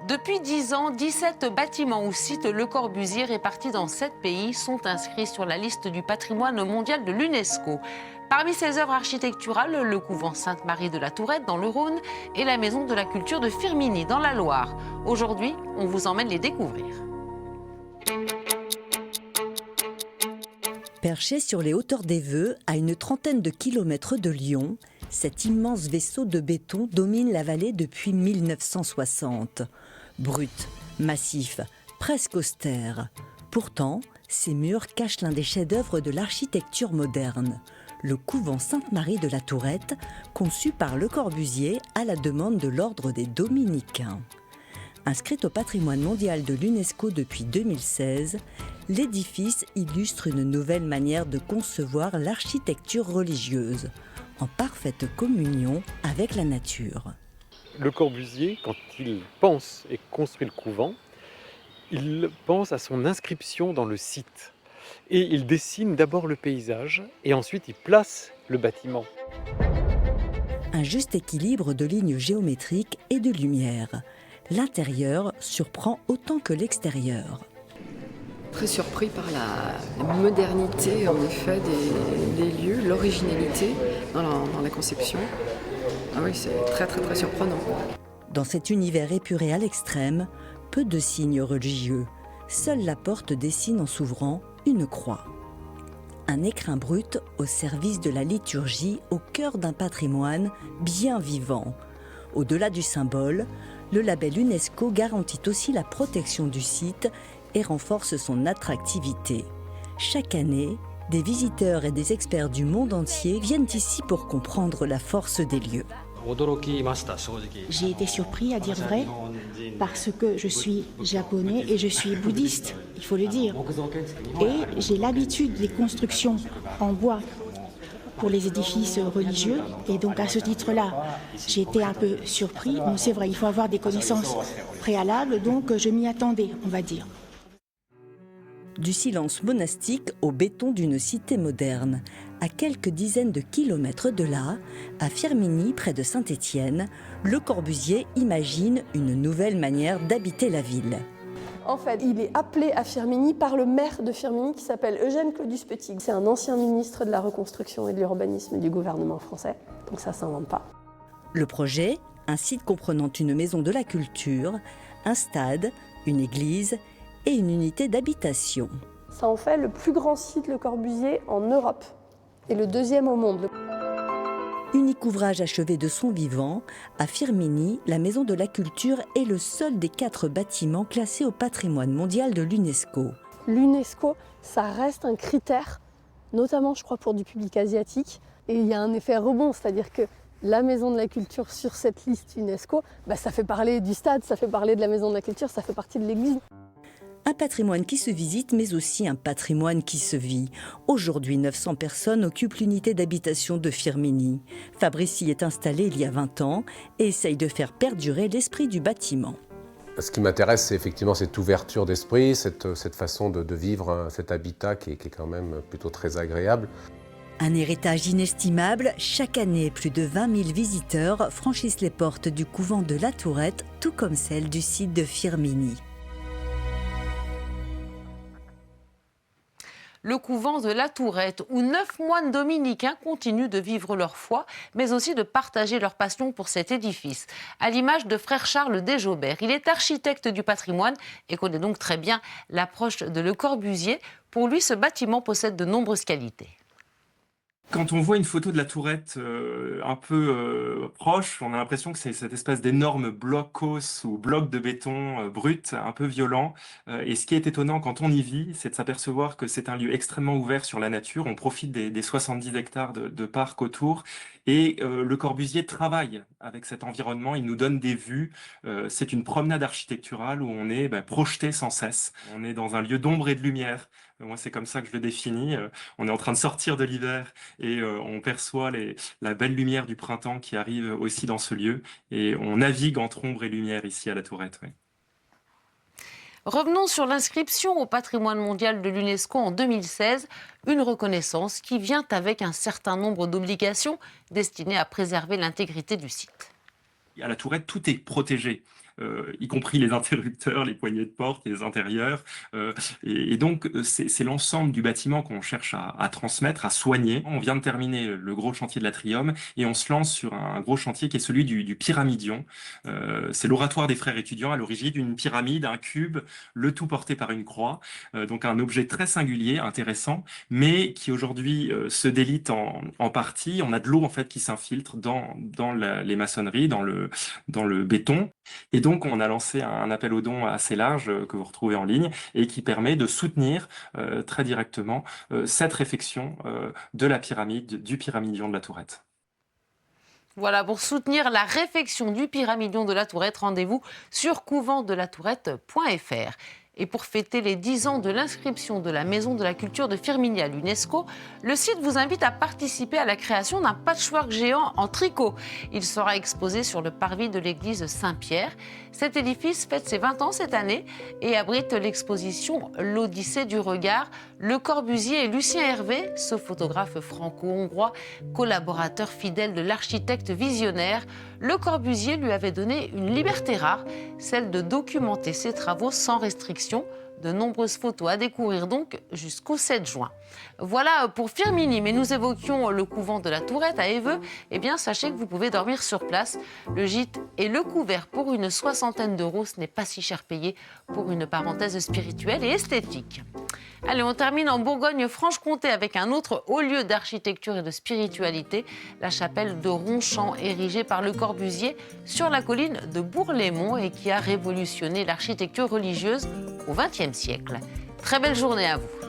Depuis 10 ans, 17 bâtiments ou sites Le Corbusier répartis dans 7 pays sont inscrits sur la liste du patrimoine mondial de l'UNESCO. Parmi ces œuvres architecturales, le couvent Sainte-Marie de la Tourette dans le Rhône et la maison de la culture de Firminy dans la Loire. Aujourd'hui, on vous emmène les découvrir. Perché sur les hauteurs des Veux, à une trentaine de kilomètres de Lyon, cet immense vaisseau de béton domine la vallée depuis 1960. Brut, massif, presque austère. Pourtant, ces murs cachent l'un des chefs-d'œuvre de l'architecture moderne, le couvent Sainte-Marie de la Tourette, conçu par Le Corbusier à la demande de l'ordre des Dominicains. Inscrit au patrimoine mondial de l'UNESCO depuis 2016, l'édifice illustre une nouvelle manière de concevoir l'architecture religieuse, en parfaite communion avec la nature. Le Corbusier, quand il pense et construit le couvent, il pense à son inscription dans le site. Et il dessine d'abord le paysage et ensuite il place le bâtiment. Un juste équilibre de lignes géométriques et de lumière. L'intérieur surprend autant que l'extérieur. Très surpris par la modernité en effet des lieux, l'originalité dans la conception. Ah oui, c'est très surprenant. Dans cet univers épuré à l'extrême, peu de signes religieux. Seule la porte dessine en s'ouvrant une croix. Un écrin brut au service de la liturgie au cœur d'un patrimoine bien vivant. Au-delà du symbole, le label UNESCO garantit aussi la protection du site et renforce son attractivité. Chaque année, des visiteurs et des experts du monde entier viennent ici pour comprendre la force des lieux. J'ai été surpris, à dire vrai, parce que je suis japonais et je suis bouddhiste, il faut le dire. Et j'ai l'habitude des constructions en bois pour les édifices religieux. Et donc à ce titre-là, j'ai été un peu surpris. Bon, c'est vrai, il faut avoir des connaissances préalables, donc je m'y attendais, on va dire. Du silence monastique au béton d'une cité moderne. À quelques dizaines de kilomètres de là, à Firminy, près de Saint-Étienne, Le Corbusier imagine une nouvelle manière d'habiter la ville. En fait, il est appelé à Firminy par le maire de Firminy qui s'appelle Eugène Claudius Petit. C'est un ancien ministre de la Reconstruction et de l'Urbanisme du gouvernement français, donc ça ne s'invente pas. Le projet, un site comprenant une maison de la culture, un stade, une église et une unité d'habitation. Ça en fait le plus grand site Le Corbusier en Europe et le deuxième au monde. Unique ouvrage achevé de son vivant, à Firminy, la Maison de la Culture est le seul des 4 bâtiments classés au patrimoine mondial de l'UNESCO. L'UNESCO, ça reste un critère, notamment je crois pour du public asiatique, et il y a un effet rebond, c'est-à-dire que la Maison de la Culture sur cette liste UNESCO, ça fait parler du stade, ça fait parler de la Maison de la Culture, ça fait partie de l'église. Un patrimoine qui se visite, mais aussi un patrimoine qui se vit. Aujourd'hui, 900 personnes occupent l'unité d'habitation de Firminy. Fabrice y est installé il y a 20 ans et essaye de faire perdurer l'esprit du bâtiment. Ce qui m'intéresse, c'est effectivement cette ouverture d'esprit, cette façon de vivre cet habitat qui est quand même plutôt très agréable. Un héritage inestimable, chaque année, plus de 20 000 visiteurs franchissent les portes du couvent de la Tourette, tout comme celles du site de Firminy. Le couvent de la Tourette, où 9 moines dominicains continuent de vivre leur foi, mais aussi de partager leur passion pour cet édifice. À l'image de frère Charles Desjobert, il est architecte du patrimoine et connaît donc très bien l'approche de Le Corbusier. Pour lui, ce bâtiment possède de nombreuses qualités. Quand on voit une photo de la Tourette un peu proche, on a l'impression que c'est cette espèce d'énorme blocos ou bloc de béton brut, un peu violent. Et ce qui est étonnant quand on y vit, c'est de s'apercevoir que c'est un lieu extrêmement ouvert sur la nature. On profite des 70 hectares de parc autour. Et Le Corbusier travaille avec cet environnement, il nous donne des vues. C'est une promenade architecturale où on est projeté sans cesse. On est dans un lieu d'ombre et de lumière. Moi, c'est comme ça que je le définis. On est en train de sortir de l'hiver et on perçoit la belle lumière du printemps qui arrive aussi dans ce lieu. Et on navigue entre ombre et lumière ici à la Tourette. Oui. Revenons sur l'inscription au patrimoine mondial de l'UNESCO en 2016, une reconnaissance qui vient avec un certain nombre d'obligations destinées à préserver l'intégrité du site. À la Tourette, tout est protégé. y compris les interrupteurs, les poignées de porte, les intérieurs. Et donc, c'est l'ensemble du bâtiment qu'on cherche à transmettre, à soigner. On vient de terminer le gros chantier de l'Atrium et on se lance sur un gros chantier qui est celui du Pyramidion. C'est l'oratoire des frères étudiants à l'origine, une pyramide, un cube, le tout porté par une croix. Donc un objet très singulier, intéressant, mais qui aujourd'hui se délite en partie. On a de l'eau en fait qui s'infiltre dans les maçonneries, dans le béton. Et donc on a lancé un appel aux dons assez large que vous retrouvez en ligne et qui permet de soutenir très directement cette réfection de la pyramide, du Pyramidion de la Tourette. Voilà, pour soutenir la réfection du Pyramidion de la Tourette, rendez-vous sur couventdelattourette.fr. Et pour fêter les 10 ans de l'inscription de la Maison de la Culture de Firminy à l'UNESCO, le site vous invite à participer à la création d'un patchwork géant en tricot. Il sera exposé sur le parvis de l'église Saint-Pierre. Cet édifice fête ses 20 ans cette année et abrite l'exposition L'Odyssée du regard. Le Corbusier et Lucien Hervé, ce photographe franco-hongrois, collaborateur fidèle de l'architecte visionnaire, Le Corbusier lui avait donné une liberté rare, celle de documenter ses travaux sans restriction. De nombreuses photos à découvrir donc jusqu'au 7 juin. Voilà pour Firminy, mais nous évoquions le couvent de la Tourette à Éveux. Eh bien, sachez que vous pouvez dormir sur place. Le gîte et le couvert pour une 60aine d'euros, ce n'est pas si cher payé pour une parenthèse spirituelle et esthétique. Allez, on termine en Bourgogne-Franche-Comté avec un autre haut lieu d'architecture et de spiritualité, la chapelle de Ronchamp, érigée par Le Corbusier sur la colline de Bourg-les-Monts et qui a révolutionné l'architecture religieuse au XXe siècle. Très belle journée à vous.